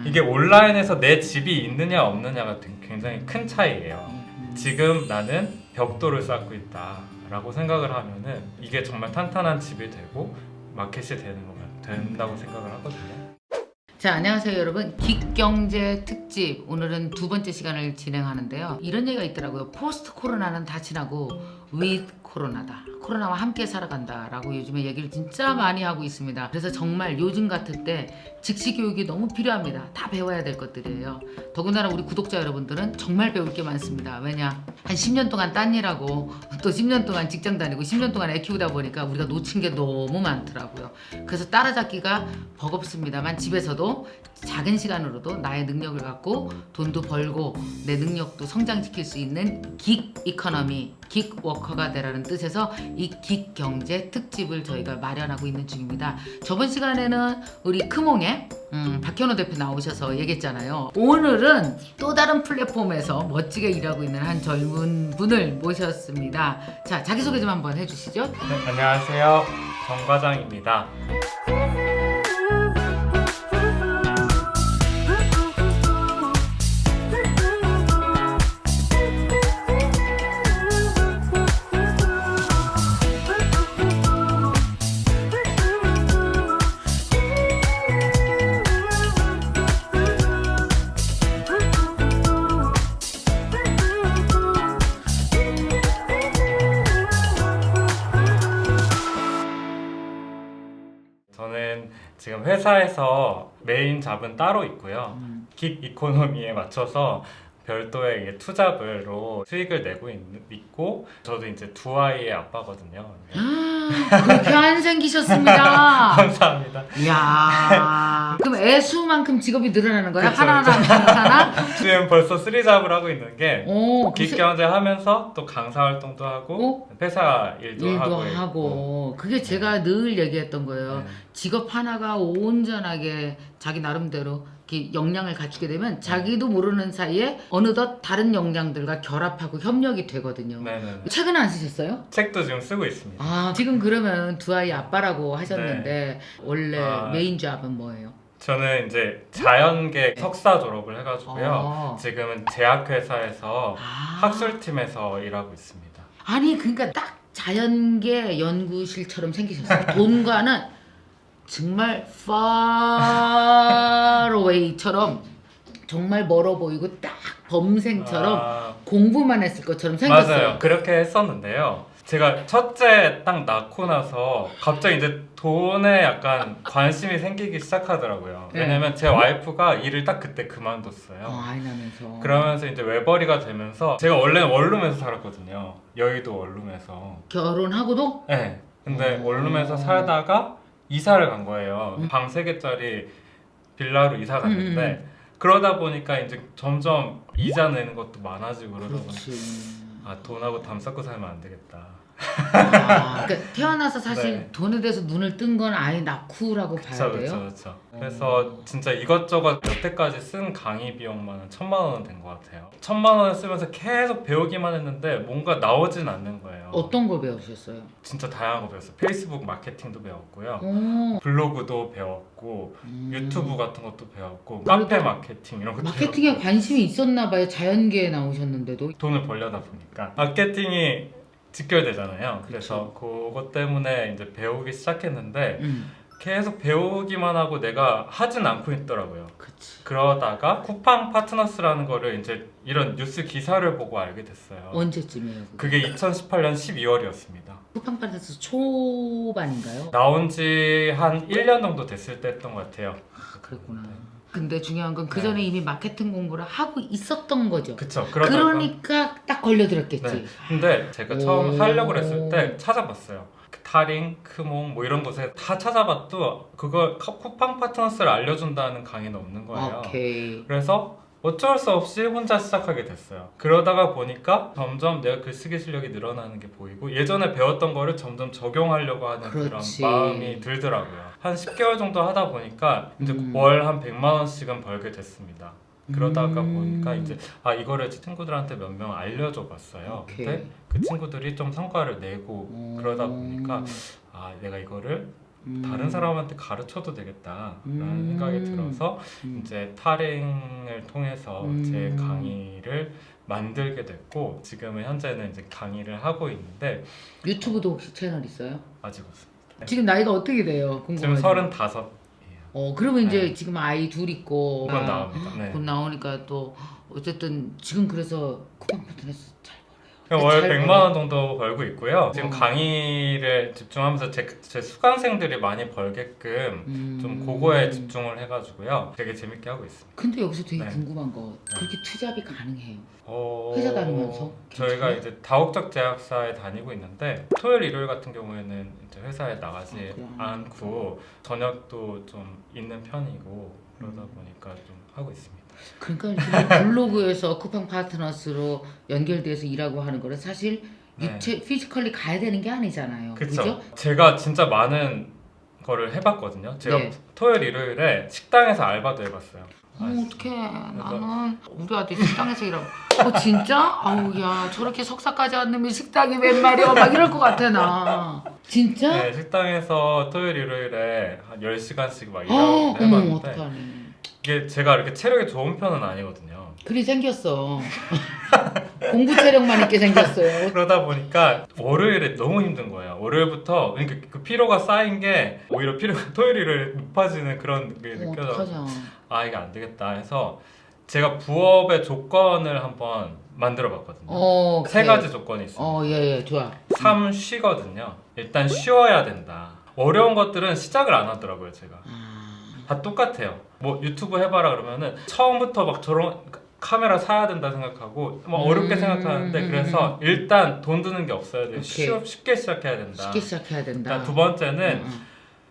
이게 온라인에서 내 집이 있느냐 없느냐가 굉장히 큰 차이예요. 지금 나는 벽돌을 쌓고 있다 라고 생각을 하면은 이게 정말 탄탄한 집이 되고 마켓이 되는 거면 된다고 생각을 하거든요. 자, 안녕하세요 여러분. 긱경제 특집, 오늘은 두 번째 시간을 진행하는데요. 이런 얘기가 있더라고요. 포스트 코로나는 다 지나고 with 코로나다, 코로나와 함께 살아간다 라고 요즘에 얘기를 진짜 많이 하고 있습니다. 그래서 정말 요즘 같을 때 즉시 교육이 너무 필요합니다. 다 배워야 될 것들이에요. 더군다나 우리 구독자 여러분들은 정말 배울 게 많습니다. 왜냐, 한 10년 동안 딴 일하고 또 10년 동안 직장 다니고 10년 동안 애 키우다 보니까 우리가 놓친 게 너무 많더라고요. 그래서 따라잡기가 버겁습니다만, 집에서도 작은 시간으로도 나의 능력을 갖고 돈도 벌고 내 능력도 성장시킬 수 있는 긱 이코노미, 긱 워커가 되라는 뜻에서 이 긱 경제 특집을 저희가 마련하고 있는 중입니다. 저번 시간에는 우리 크몽의 박현호 대표 나오셔서 얘기했잖아요. 오늘은 또 다른 플랫폼에서 멋지게 일하고 있는 한 젊은 분을 모셨습니다. 자, 자기소개 좀 한번 해주시죠. 네, 안녕하세요. 정 과장입니다. 저는 지금 회사에서 메인 잡은 따로 있고요. 긱 이코노미에 맞춰서 별도의 이게 투잡으로 수익을 내고 있고, 저도 이제 두 아이의 아빠거든요. 그렇게 안 생기셨습니다. 감사합니다. 이야, 그럼 애수만큼 직업이 늘어나는 거야? 그쵸, 하나? 지금 벌써 3잡을 하고 있는 게 오, 긱경제 하면서 또 강사 활동도 하고 회사 일도 하고 있고. 그게 제가 늘 얘기했던 거예요. 네. 직업 하나가 온전하게 자기 나름대로 이렇게 역량을 갖추게 되면 자기도 모르는 사이에 어느덧 다른 역량들과 결합하고 협력이 되거든요. 네네. 책은 안 쓰셨어요? 책도 지금 쓰고 있습니다. 아, 지금 그러면 두 아이 아빠라고 하셨는데 원래 메인 잡은 뭐예요? 저는 이제 자연계 석사 졸업을 해가지고요. 아. 지금은 제약회사에서 아. 학술팀에서 일하고 있습니다. 아니, 그러니까 딱 자연계 연구실처럼 생기셨어요. 돈과는 정말 far away처럼, 정말 멀어 보이고 딱 범생처럼 공부만 했을 것처럼 생겼어요. 맞아요. 그렇게 했었는데요. 제가 첫째 딱 낳고 나서 갑자기 이제 돈에 약간 관심이 생기기 시작하더라고요. 네. 왜냐면 제 와이프가 일을 딱 그때 그만뒀어요. 아이 나면서. 그러면서 이제 외벌이가 되면서, 제가 원래는 원룸에서 살았거든요. 여의도 원룸에서. 결혼하고도? 네. 근데 원룸에서 살다가 이사를 간 거예요. 방 3개짜리 빌라로 이사 갔는데 그러다 보니까 이제 점점 이자 내는 것도 많아지고 그러다 보니까 그렇지. 돈하고 담 쌓고 살면 안 되겠다. 그러니까 태어나서 사실 네. 돈에 대해서 눈을 뜬 건 아이 낳고라고 봐야 돼요. 그렇죠. 그래서 진짜 이것저것 여태까지 쓴 강의 비용만 1,000만 원은 된 것 같아요. 1,000만 원을 쓰면서 계속 배우기만 했는데 뭔가 나오진 않는 거예요. 어떤 걸 배우셨어요? 진짜 다양한 거 배웠어요. 페이스북 마케팅도 배웠고요. 오, 블로그도 배웠고 유튜브 같은 것도 배웠고 카페 마케팅 이런 것도 마케팅에 배웠고. 관심이 있었나 봐요. 자연계에 나오셨는데도. 돈을 벌려다 보니까 마케팅이 직결되잖아요. 그래서 그것 때문에 이제 배우기 시작했는데 계속 배우기만 하고 내가 하진 않고 있더라고요. 그치. 그러다가 쿠팡 파트너스라는 거를 이제 이런 뉴스 기사를 보고 알게 됐어요. 언제쯤이에요? 그게 2018년 12월이었습니다. 쿠팡파트에서 초반인가요? 나온 지 한 1년 정도 됐을 때 했던 것 같아요. 그랬구나. 근데 중요한 건 그 네. 전에 이미 마케팅 공부를 하고 있었던 거죠. 그쵸. 그러니까 딱 걸려들었겠지. 네. 근데 제가 처음 하려고 했을 때 찾아봤어요. 타링, 크몽 뭐 이런 곳에 다 찾아봐도 그걸 쿠팡 파트너스를 알려준다는 강의는 없는 거예요. 오케이. 그래서 어쩔 수 없이 혼자 시작하게 됐어요. 그러다가 보니까 점점 내가 글쓰기 실력이 늘어나는 게 보이고 예전에 배웠던 거를 점점 적용하려고 하는 그렇지. 그런 마음이 들더라고요. 한 10개월 정도 하다 보니까 이제 월 한 100만 원씩은 벌게 됐습니다. 그러다가 보니까 이제 이거를 친구들한테 몇 명 알려줘 봤어요. 오케이. 근데 그 친구들이 좀 성과를 내고 그러다 보니까 내가 이거를 다른 사람한테 가르쳐도 되겠다라는 생각이 들어서 이제 타링을 통해서 제 강의를 만들게 됐고 지금은 현재는 이제 강의를 하고 있는데 유튜브도 혹시 채널 있어요? 아직 없습니다. 지금 나이가 어떻게 돼요? 지금 궁금해요. 35이에요. 그러면 이제 네. 지금 아이 둘 있고 곧 나옵니다. 네. 곧 나오니까 또 어쨌든 지금 그래서 쿠팡 파트너스 잘 월 잘 100만 원 정도 벌고 있고요. 지금 어. 강의를 집중하면서 제 수강생들이 많이 벌게끔 좀 그거에 집중을 해가지고요. 되게 재밌게 하고 있습니다. 근데 여기서 되게 네. 궁금한 거 그렇게 투잡이 가능해요? 어, 회사 다니면서? 저희가 괜찮아요? 이제 다국적 제약사에 다니고 있는데 토요일 일요일 같은 경우에는 이제 회사에 나가지 그래요? 않고 저녁도 좀 있는 편이고 그러다 보니까 좀 하고 있습니다. 그러니까 이렇게 블로그에서 쿠팡 파트너스로 연결돼서 일하고 하는 거는 사실 네. 육체 피지컬리 가야 되는 게 아니잖아요. 그쵸? 그죠? 제가 진짜 많은 거를 해봤거든요. 제가 네. 토요일 일요일에 식당에서 알바도 해봤어요. 어떡해. 나는 우리 아들 식당에서 일하고. 진짜? 아우, 야, 저렇게 석사까지 안 넣으면 식당이 웬 말이야. 막 이럴 것 같아, 나. 진짜? 네, 식당에서 토요일 일요일에 한 10시간씩 막 어머, 일하고 해봤는데 어떡하니. 이게 제가 이렇게 체력이 좋은 편은 아니거든요. 그리 생겼어. 공부 체력만 있게 생겼어요. 그러다 보니까 월요일에 너무 힘든 거예요. 월요일부터 그러니까 그 피로가 쌓인 게 오히려 피로가 토요일 일요일 높아지는 그런 게 느껴져서 어떡하냐. 아 이게 안 되겠다 해서 제가 부업의 조건을 한번 만들어 봤거든요. 세 가지 조건이 있어요. 예, 좋아. 3 쉬거든요. 일단 쉬어야 된다. 어려운 것들은 시작을 안 하더라고요, 제가. 다 똑같아요. 뭐 유튜브 해봐라 그러면은 처음부터 막 저런 카메라 사야 된다 생각하고 뭐 어렵게 생각하는데 그래서 일단 돈 드는 게 없어야 돼요. 오케이. 쉽게 시작해야 된다. 쉽게 시작해야 된다. 일단 두 번째는 응.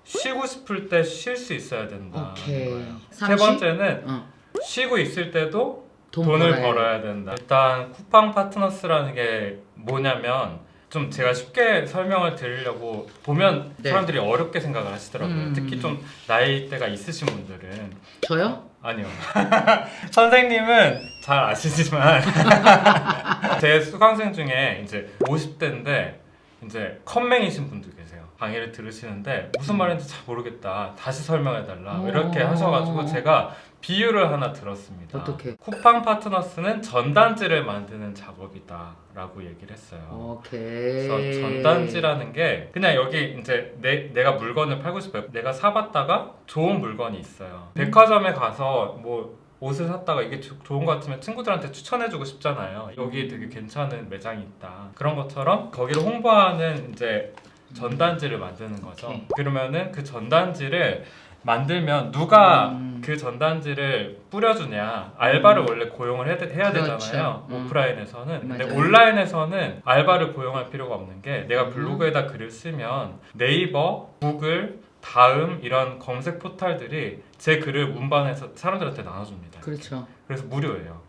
쉬고 싶을 때 쉴 수 있어야 된다. 오케이. 세 번째는 응. 쉬고 있을 때도 돈 돈을 벌어야 된다. 일단 쿠팡 파트너스라는 게 뭐냐면 좀 제가 쉽게 설명을 드리려고 보면 네. 사람들이 어렵게 생각을 하시더라고요. 특히 좀 나이대가 있으신 분들은 저요? 아니요. 선생님은 잘 아시지만 제 수강생 중에 이제 50대인데 이제 컴맹이신 분들 계세요. 강의를 들으시는데 무슨 말인지 잘 모르겠다. 다시 설명해달라. 이렇게 하셔가지고 제가 비유를 하나 들었습니다. 어떻게? 쿠팡 파트너스는 전단지를 만드는 작업이다라고 얘기를 했어요. 오케이. 그래서 전단지라는 게 그냥 여기 이제 내가 물건을 팔고 싶어요. 내가 사봤다가 좋은 물건이 있어요. 백화점에 가서 뭐 옷을 샀다가 이게 좋은 것 같으면 친구들한테 추천해주고 싶잖아요. 여기 되게 괜찮은 매장이 있다. 그런 것처럼 거기를 홍보하는 이제 전단지를 만드는 거죠. 오케이. 그러면은 그 전단지를 만들면 누가 그 전단지를 뿌려주냐. 알바를 원래 고용을 해야 그렇죠. 되잖아요. 오프라인에서는. 근데 맞아요. 온라인에서는 알바를 고용할 필요가 없는 게 내가 블로그에다 글을 쓰면 네이버, 구글, 다음 이런 검색 포털들이 제 글을 운반해서 사람들한테 나눠줍니다. 그렇죠. 그래서 무료예요.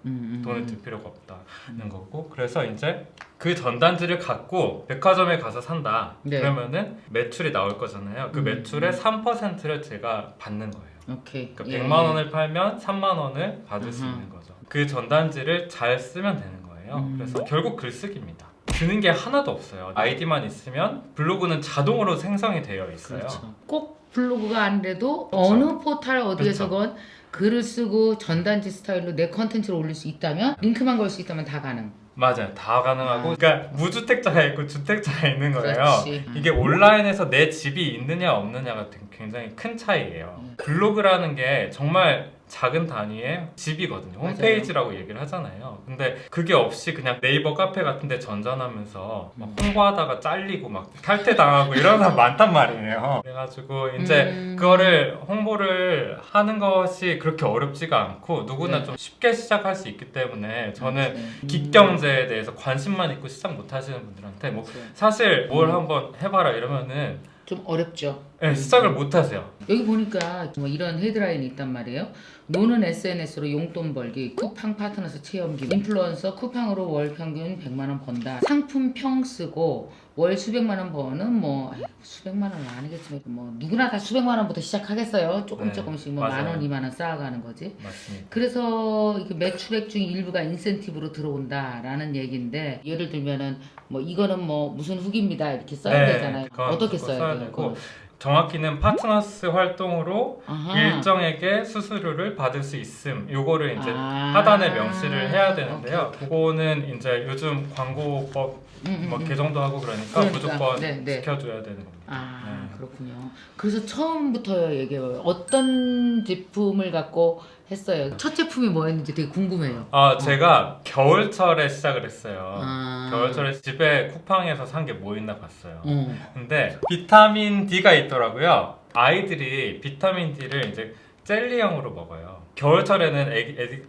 돈을 들 필요가 없다는 거고. 그래서 이제 그 전단지를 갖고 백화점에 가서 산다. 네. 그러면은 매출이 나올 거잖아요. 그 매출의 3%를 제가 받는 거예요. 오케이. 그러니까 100만 원을 팔면 3만 원을 받을 수 있는 거죠. 그 전단지를 잘 쓰면 되는 거예요. 그래서 결국 글쓰기입니다. 드는 게 하나도 없어요. 아이디만 있으면 블로그는 자동으로 생성이 되어 있어요. 그렇죠. 꼭 블로그가 아니래도 그렇죠. 어느 포털 어디에서건 글을 쓰고 전단지 스타일로 내 컨텐츠를 올릴 수 있다면 링크만 걸 수 있다면 다 가능. 맞아요. 다 가능하고 그러니까 무주택자가 있고 주택자가 있는 거예요. 그렇지. 이게 온라인에서 내 집이 있느냐 없느냐가 굉장히 큰 차이예요. 블로그라는 게 정말 작은 단위의 집이거든요. 맞아요. 홈페이지라고 얘기를 하잖아요. 근데 그게 없이 그냥 네이버 카페 같은 데 전전하면서 막 홍보하다가 잘리고 막 탈퇴당하고 이런 사람 많단 말이에요. 그래가지고 이제 그거를 홍보를 하는 것이 그렇게 어렵지가 않고 누구나 네. 좀 쉽게 시작할 수 있기 때문에 저는 긱경제에 대해서 관심만 있고 시작 못 하시는 분들한테 뭐 사실 뭘 한번 해봐라 이러면은 좀 어렵죠. 네, 시작을 못 하세요. 여기 보니까 뭐 이런 헤드라인이 있단 말이에요. 노는 SNS로 용돈 벌기, 쿠팡 파트너스 체험기, 인플루언서 쿠팡으로 월 평균 100만 원 번다. 상품 평 쓰고 월 수백만 원 버는 뭐 수백만 원은 아니겠지만 뭐 누구나 다 수백만 원부터 시작하겠어요. 조금 네, 조금씩 뭐 맞아요. 10,000원, 20,000원 쌓아가는 거지. 맞습니다. 그래서 이게 매출액 중 일부가 인센티브로 들어온다라는 얘기인데 예를 들면은 뭐 이거는 뭐 무슨 후기입니다 이렇게 써야 네, 되잖아요. 그건 어떻게 그거 써야 써야 돼요? 되고. 정확히는 파트너스 활동으로 아하. 일정에게 수수료를 받을 수 있음. 요거를 이제 아. 하단에 명시를 해야 되는데요. 오케이, 오케이. 그거는 이제 요즘 광고법 뭐 개정도 하고 그러니까 무조건 네, 네. 지켜줘야 되는 겁니다. 아 네. 그렇군요. 그래서 처음부터 얘기해요. 어떤 제품을 갖고 했어요? 첫 제품이 뭐였는지 되게 궁금해요. 제가 겨울철에 시작을 했어요. 아. 겨울철에 집에 쿠팡에서 산 게 뭐 있나 봤어요. 어. 근데 비타민 D가 있더라고요. 아이들이 비타민 D를 이제 젤리형으로 먹어요. 겨울철에는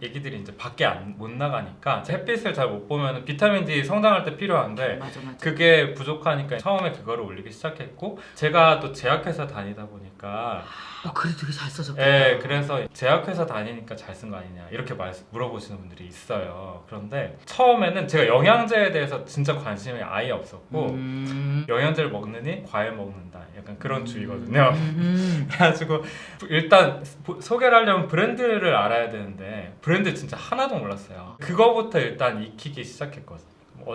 애기들이 이제 밖에 못 나가니까 햇빛을 잘 못 보면 비타민 D 성장할 때 필요한데 맞아. 그게 부족하니까 처음에 그거를 올리기 시작했고 제가 또 제약회사 다니다 보니까 그래 되게 잘 써졌겠다. 예, 그래서 제약회사 다니니까 잘 쓴 거 아니냐 이렇게 물어보시는 분들이 있어요. 그런데 처음에는 제가 영양제에 대해서 진짜 관심이 아예 없었고 영양제를 먹느니 과일 먹는다 약간 그런 주의거든요. 그래가지고 일단 소개를 하려면 브랜드를 알아야 되는데 브랜드 진짜 하나도 몰랐어요. 그거부터 일단 익히기 시작했거든요.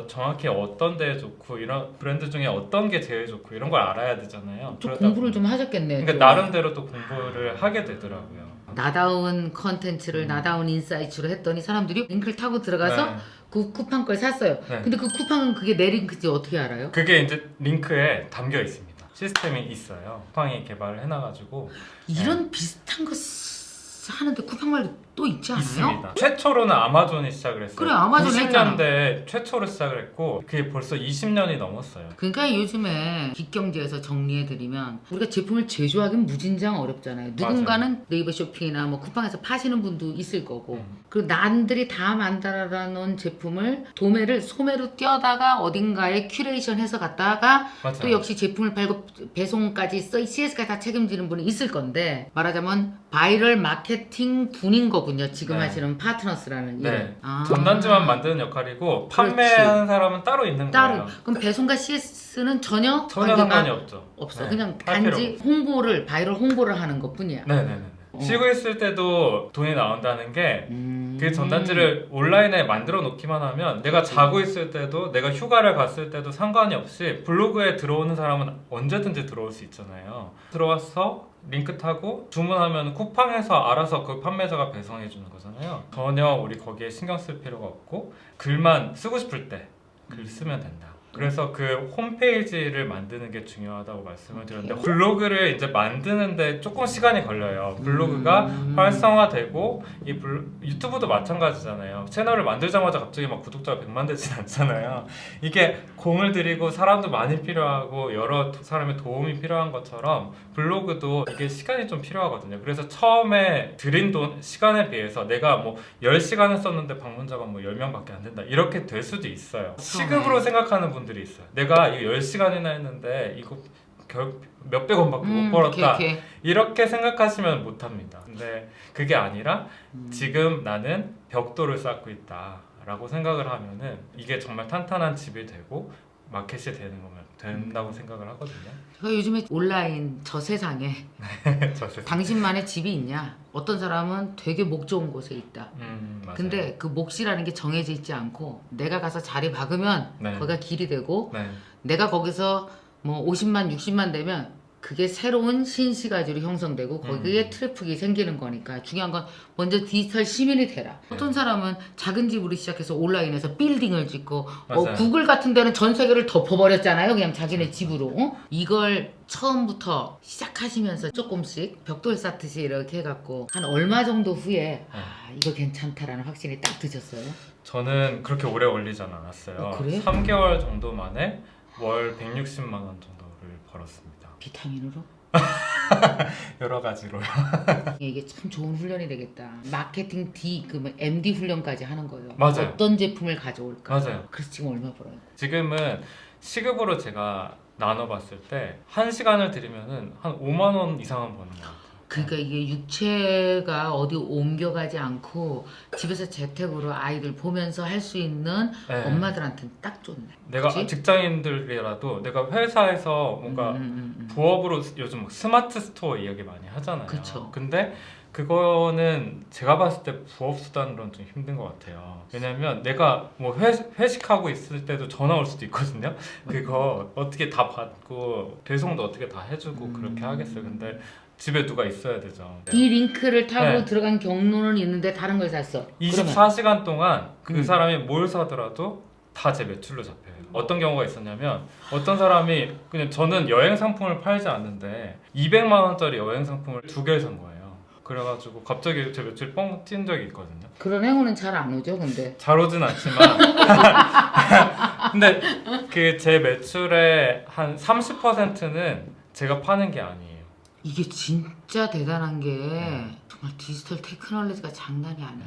정확히 어떤 데에 좋고 이런 브랜드 중에 어떤 게 제일 좋고 이런 걸 알아야 되잖아요. 좀 공부를 좀 하셨겠네요. 그러니까 좀. 나름대로 또 공부를 하게 되더라고요. 나다운 컨텐츠를 나다운 인사이트로 했더니 사람들이 링크를 타고 들어가서 네. 그 쿠팡 걸 샀어요. 네. 근데 그 쿠팡은 그게 내 링크인지 어떻게 알아요? 그게 이제 링크에 담겨 있습니다. 시스템이 있어요. 쿠팡이 개발을 해놔가지고 이런 비슷한 거 하는데 쿠팡 말고 또 있지 않아요? 있습니다. 최초로는 아마존이 시작을 했어요. 그래, 아마존 했잖아. 90년대 최초로 시작을 했고 그게 벌써 20년이 넘었어요. 그러니까 요즘에 빅경제에서 정리해드리면 우리가 제품을 제조하기는 무진장 어렵잖아요. 누군가는 네이버 쇼핑이나 뭐 쿠팡에서 파시는 분도 있을 거고 그리고 남들이 다 만들어 놓은 제품을 도매를 소매로 띄어다가 어딘가에 큐레이션해서 갖다가 맞아요. 또 역시 제품을 팔고 배송까지 CS까지 다 책임지는 분이 있을 건데 말하자면 바이럴 마케팅 분인 거군요. 지금 네. 하시는 파트너스라는 네. 일은. 전단지만 만드는 역할이고 그렇지. 판매하는 사람은 따로 있는 따로. 거예요. 그럼 배송과 CS는 전혀 전혀 관계가 상관이 없죠. 없어. 네. 그냥 할 필요 단지 홍보를 바이럴 홍보를 하는 것뿐이야. 네네네. 쉬고 있을 때도 돈이 나온다는 게 그 전단지를 온라인에 만들어 놓기만 하면 내가 자고 있을 때도 내가 휴가를 갔을 때도 상관이 없이 블로그에 들어오는 사람은 언제든지 들어올 수 있잖아요. 들어와서 링크 타고 주문하면 쿠팡에서 알아서 그 판매자가 배송해 주는 거잖아요. 전혀 우리 거기에 신경 쓸 필요가 없고 글만 쓰고 싶을 때 글 쓰면 된다. 그래서 그 홈페이지를 만드는 게 중요하다고 말씀을 드렸는데 블로그를 이제 만드는데 조금 시간이 걸려요. 블로그가 활성화되고 유튜브도 마찬가지잖아요. 채널을 만들자마자 갑자기 막 구독자가 100만 되진 않잖아요. 이게 공을 들이고 사람도 많이 필요하고 여러 사람의 도움이 필요한 것처럼 블로그도 이게 시간이 좀 필요하거든요. 그래서 처음에 들인 돈 시간에 비해서 내가 뭐 10시간을 썼는데 방문자가 뭐 10명밖에 안 된다 이렇게 될 수도 있어요. 시급으로 생각하는 분들이 있어요. 내가 이거 10시간이나 했는데 이거 몇백 원밖에 못 벌었다. 오케이. 이렇게 생각하시면 못합니다. 근데 그게 아니라 지금 나는 벽돌을 쌓고 있다 라고 생각을 하면은 이게 정말 탄탄한 집이 되고 마켓이 되는 거면 된다고 생각을 하거든요. 제가 요즘에 온라인 저 세상에 저 세상. 당신만의 집이 있냐? 어떤 사람은 되게 목 좋은 곳에 있다. 맞아요. 근데 그 몫이라는 게 정해져 있지 않고 내가 가서 자리 박으면 네. 거기가 길이 되고 네. 내가 거기서 뭐 50만 60만 되면 그게 새로운 신시가지로 형성되고 거기에 트래픽이 생기는 거니까 중요한 건 먼저 디지털 시민이 되라. 어떤 사람은 작은 집으로 시작해서 온라인에서 빌딩을 짓고 맞아요. 구글 같은 데는 전 세계를 덮어버렸잖아요. 그냥 자기네 집으로. 이걸 처음부터 시작하시면서 조금씩 벽돌 쌓듯이 이렇게 해갖고 한 얼마 정도 후에 이거 괜찮다라는 확신이 딱 드셨어요? 저는 그렇게 오래 걸리진 않았어요. 그래? 3개월 정도 만에 월 160만 원 정도를 벌었습니다. 비타민으로? 여러 가지로요. 이게 참 좋은 훈련이 되겠다. 마케팅 D, 그 MD 훈련까지 하는 거예요. 맞아요. 어떤 제품을 가져올까? 맞아요. 그래서 지금 얼마 벌어요? 지금은 시급으로 제가 나눠봤을 때 1시간을 들이면은 한 5만 원 이상은 버는 것 같아요. 그러니까 이게 육체가 어디 옮겨가지 않고 집에서 재택으로 아이들 보면서 할 수 있는 네. 엄마들한테는 딱 좋네. 내가 그치? 직장인들이라도 내가 회사에서 뭔가 부업으로 요즘 막 스마트 스토어 이야기 많이 하잖아요. 그쵸. 근데 그거는 제가 봤을 때 부업 수단으로는 좀 힘든 것 같아요. 왜냐면 내가 뭐 회식하고 있을 때도 전화 올 수도 있거든요. 그거 어떻게 다 받고 배송도 어떻게 다 해주고 그렇게 하겠어요. 근데 집에 누가 있어야 되죠. 이 링크를 타고 네. 들어간 경로는 있는데 다른 걸 샀어. 24시간 동안 그 사람이 뭘 사더라도 다 제 매출로 잡혀요. 어떤 경우가 있었냐면 어떤 사람이 그냥 저는 여행 상품을 팔지 않는데 200만 원짜리 여행 상품을 2개를 산 거예요. 그래가지고 갑자기 제 매출 뻥 뛴 적이 있거든요. 그런 행운은 잘 안 오죠, 근데. 잘 오진 않지만 근데 그 제 매출의 한 30%는 제가 파는 게 아니에요. 이게 진짜 대단한 게 정말 디지털 테크놀로지가 장난이 아니야.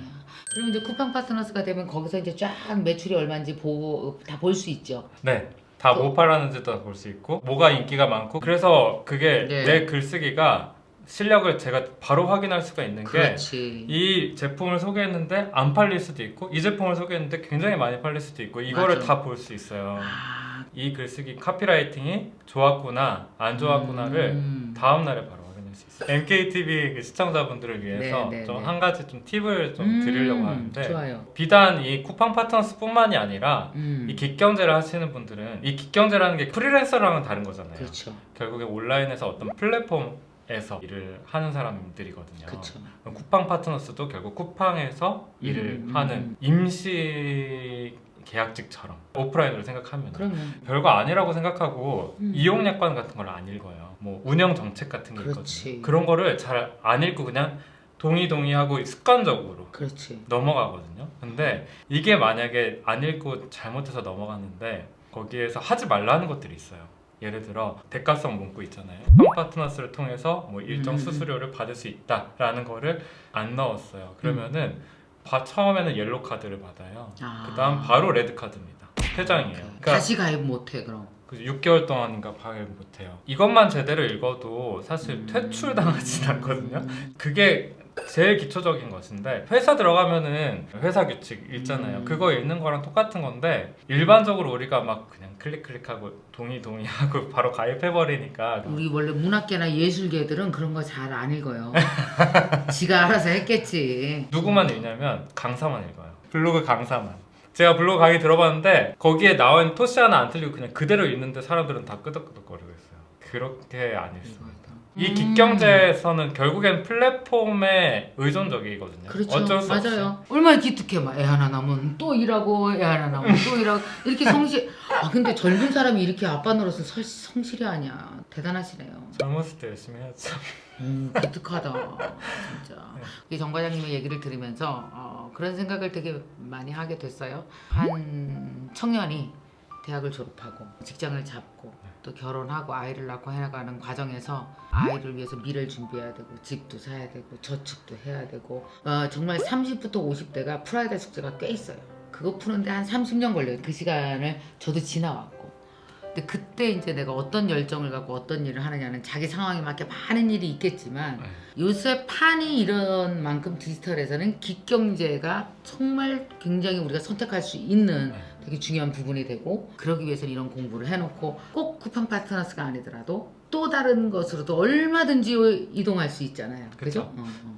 그럼 이제 쿠팡 파트너스가 되면 거기서 이제 쫙 매출이 얼마인지 보고 다 볼 수 있죠. 네. 다 뭐 팔았는지도 볼 수 있고 뭐가 인기가 많고 그래서 그게 네. 내 글쓰기가 실력을 제가 바로 확인할 수가 있는 게 그렇지. 이 제품을 소개했는데 안 팔릴 수도 있고 이 제품을 소개했는데 굉장히 많이 팔릴 수도 있고 이거를 맞아. 다 볼 수 있어요. 아, 이 글쓰기 카피라이팅이 좋았구나 안 좋았구나를 다음 날에 바로 확인할 수 있어요. MKTV 그 시청자분들을 위해서 네, 네, 좀 네. 한 가지 좀 팁을 좀 드리려고 하는데 좋아요. 비단 이 쿠팡 파트너스뿐만이 아니라 이 기경제를 하시는 분들은 이 기경제라는 게 프리랜서랑은 다른 거잖아요. 그렇죠. 결국에 온라인에서 어떤 플랫폼에서 일을 하는 사람들이거든요. 그렇죠. 쿠팡 파트너스도 결국 쿠팡에서 일을 하는 임시 계약직처럼 오프라인으로 생각하면 그러면 별거 아니라고 생각하고 이용약관 같은 걸 안 읽어요. 뭐 운영 정책 같은 게 그렇지. 있거든요. 그런 거를 잘 안 읽고 그냥 동의하고 습관적으로 그렇지. 넘어가거든요. 근데 이게 만약에 안 읽고 잘못해서 넘어갔는데 거기에서 하지 말라는 것들이 있어요. 예를 들어 대가성 문구 있잖아요. 쿠팡 파트너스를 통해서 뭐 일정 수수료를 받을 수 있다라는 거를 안 넣었어요. 그러면은 처음에는 옐로 카드를 받아요. 그다음 바로 레드 카드입니다. 퇴장이에요. 그러니까 다시 가입 못해 그럼. 6개월 동안인가 가입 못해요. 이것만 제대로 읽어도 사실 퇴출당하진 않거든요. 그게 제일 기초적인 것인데 회사 들어가면은 회사 규칙 읽잖아요. 그거 읽는 거랑 똑같은 건데 일반적으로 우리가 막 그냥 클릭하고 동의하고 바로 가입해버리니까 우리 원래 문학계나 예술계들은 그런 거 잘 안 읽어요. 지가 알아서 했겠지. 누구만 읽냐면 강사만 읽어요. 블로그 강사만. 제가 블로그 강의 들어봤는데 거기에 나와 있는 토시 하나 안 틀리고 그냥 그대로 읽는데 사람들은 다 끄덕끄덕거리고 있어요. 그렇게 안 읽습니다. 이 기경제에서는 결국엔 플랫폼에 의존적이거든요. 그렇죠. 어쩔 수 없이. 맞아요. 얼마나 기특해. 막 애 하나 남으면 또 일하고 애 하나 남으면 또 일하고 이렇게 성실. 아 근데 젊은 사람이 이렇게 아빠 노릇은 성실이 아니야. 대단하시네요. 젊었을 때 열심히 해야죠. 기특하다. 진짜. 이 정 과장님의 얘기를 들으면서 그런 생각을 되게 많이 하게 됐어요. 한 청년이 대학을 졸업하고 직장을 잡고 또 결혼하고 아이를 낳고 해나가는 과정에서 아이를 위해서 미래를 준비해야 되고 집도 사야 되고 저축도 해야 되고 정말 30부터 50대가 풀어야 될 숙제가 꽤 있어요. 그거 푸는데 한 30년 걸려요. 그 시간을 저도 지나왔고. 근데 그때 이제 내가 어떤 열정을 갖고 어떤 일을 하느냐는 자기 상황에 맞게 많은 일이 있겠지만 요새 판이 이런 만큼 디지털에서는 기경제가 정말 굉장히 우리가 선택할 수 있는 되게 중요한 부분이 되고 그러기 위해서는 이런 공부를 해놓고 꼭 쿠팡 파트너스가 아니더라도 또 다른 것으로도 얼마든지 이동할 수 있잖아요. 그죠?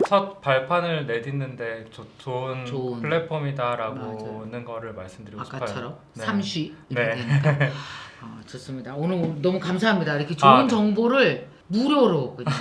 첫 발판을 내딛는데 좋은 좋은. 플랫폼이다라고는 거를 말씀드리고 아까처럼 싶어요. 삼쉬 이렇게 네. 되니까 좋습니다. 오늘 너무 감사합니다. 이렇게 좋은 네. 정보를 무료로 그냥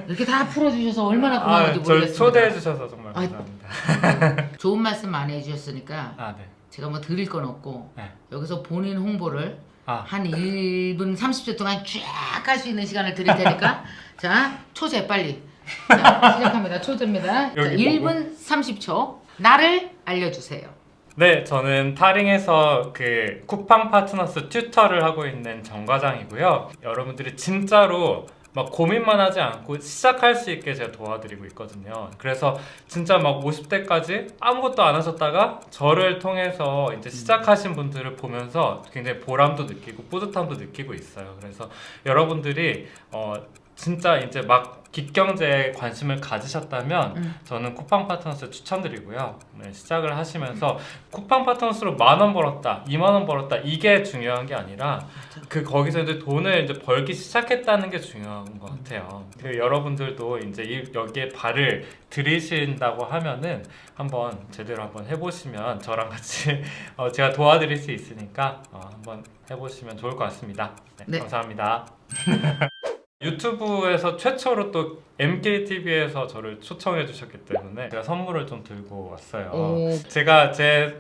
이렇게 다 풀어주셔서 얼마나 고마운지 절 모르겠습니다. 초대해 주셔서 정말 감사합니다. 좋은 말씀 많이 해주셨으니까 네. 제가 뭐 드릴 건 없고 네. 여기서 본인 홍보를 아. 한 1분 30초 동안 쫙 할 수 있는 시간을 드릴 테니까 자 초제 빨리 자, 시작합니다. 초제입니다. 자, 여기 1분 30초 나를 알려주세요. 네, 저는 타링에서 그 쿠팡 파트너스 튜터를 하고 있는 정 과장이고요. 여러분들이 진짜로 막 고민만 하지 않고 시작할 수 있게 제가 도와드리고 있거든요. 그래서 진짜 막 50대까지 아무것도 안 하셨다가 저를 통해서 이제 시작하신 분들을 보면서 굉장히 보람도 느끼고 뿌듯함도 느끼고 있어요. 그래서 여러분들이 진짜 이제 막 깃경제에 관심을 가지셨다면 저는 쿠팡 파트너스 추천드리고요. 네, 시작을 하시면서 쿠팡 파트너스로 10,000원 벌었다, 20,000원 벌었다 이게 중요한 게 아니라 그 거기서 이제 돈을 이제 벌기 시작했다는 게 중요한 것 같아요. 그 여러분들도 이제 여기에 발을 들이신다고 하면은 한번 제대로 한번 해보시면 저랑 같이 제가 도와드릴 수 있으니까 한번 해보시면 좋을 것 같습니다. 네, 네. 감사합니다. 유튜브에서 최초로 또 MKTV에서 저를 초청해 주셨기 때문에 제가 선물을 좀 들고 왔어요. 오. 제가 제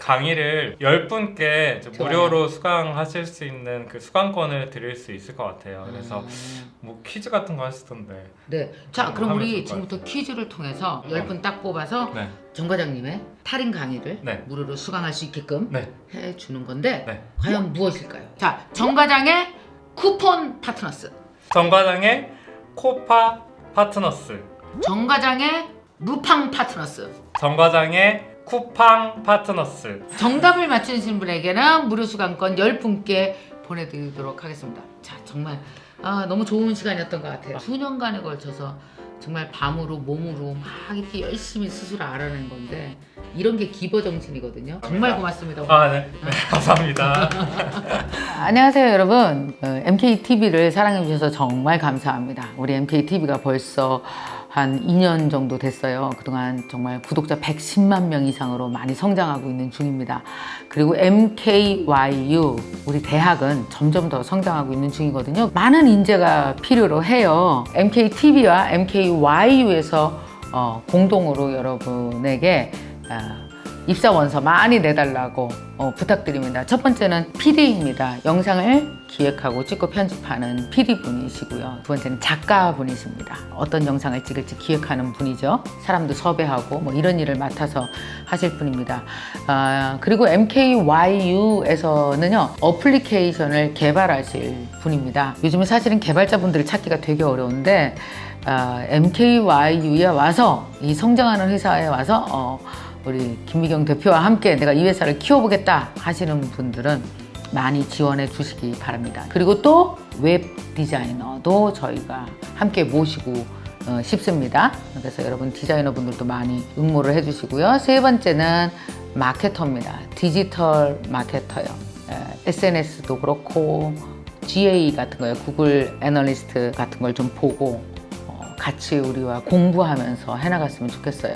강의를 10분께 이제 좋아요. 무료로 수강하실 수 있는 그 수강권을 드릴 수 있을 것 같아요. 그래서 뭐 퀴즈 같은 거 하시던데. 네. 자, 그럼 하면 우리 좋을 것 지금부터 같아요. 퀴즈를 통해서 10분 딱 뽑아서 네. 정 과장님의 탈인 강의를 네. 무료로 수강할 수 있게끔 네. 해주는 건데 네. 과연 무엇일까요? 자, 정 과장의 쿠폰 파트너스, 정 과장의 코파 파트너스, 정 과장의 루팡 파트너스. 정 과장의 쿠팡 파트너스. 정답을 맞추신 분에게는 무료 수강권 10분께 보내드리도록 하겠습니다. 자, 정말 너무 좋은 시간이었던 것 같아요. 수년간에 걸쳐서 정말 밤으로 몸으로 막 이렇게 열심히 스스로 알아낸 건데 이런 게 기버 정신이거든요. 정말 고맙습니다. 네. 네, 감사합니다. 안녕하세요, 여러분. MKTV를 사랑해 주셔서 정말 감사합니다. 우리 MKTV가 벌써 한 2년 정도 됐어요. 그동안 정말 구독자 110만 명 이상으로 많이 성장하고 있는 중입니다. 그리고 MKYU, 우리 대학은 점점 더 성장하고 있는 중이거든요. 많은 인재가 필요로 해요. MKTV와 MKYU에서 공동으로 여러분에게 입사 원서 많이 내달라고 부탁드립니다. 첫 번째는 PD입니다. 영상을 기획하고 찍고 편집하는 PD분이시고요. 두 번째는 작가분이십니다. 어떤 영상을 찍을지 기획하는 분이죠. 사람도 섭외하고 뭐 이런 일을 맡아서 하실 분입니다. 그리고 MKYU에서는요, 어플리케이션을 개발하실 분입니다. 요즘에 사실은 개발자분들을 찾기가 되게 어려운데 MKYU에 와서, 이 성장하는 회사에 와서 우리 김미경 대표와 함께 내가 이 회사를 키워보겠다 하시는 분들은 많이 지원해 주시기 바랍니다. 그리고 또 웹 디자이너도 저희가 함께 모시고 싶습니다. 그래서 여러분 디자이너 분들도 많이 응모를 해주시고요. 세 번째는 마케터입니다. 디지털 마케터요. SNS도 그렇고 GA 같은 거요, 구글 애널리스트 같은 걸 좀 보고 같이 우리와 공부하면서 해나갔으면 좋겠어요.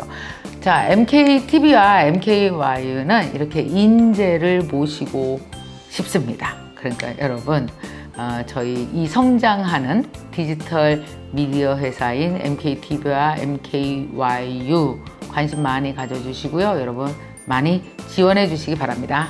자, MKTV와 MKY는 이렇게 인재를 모시고 싶습니다. 그러니까 여러분, 저희 이 성장하는 디지털 미디어 회사인 MKTV와 MKYU 관심 많이 가져주시고요. 여러분 많이 지원해 주시기 바랍니다.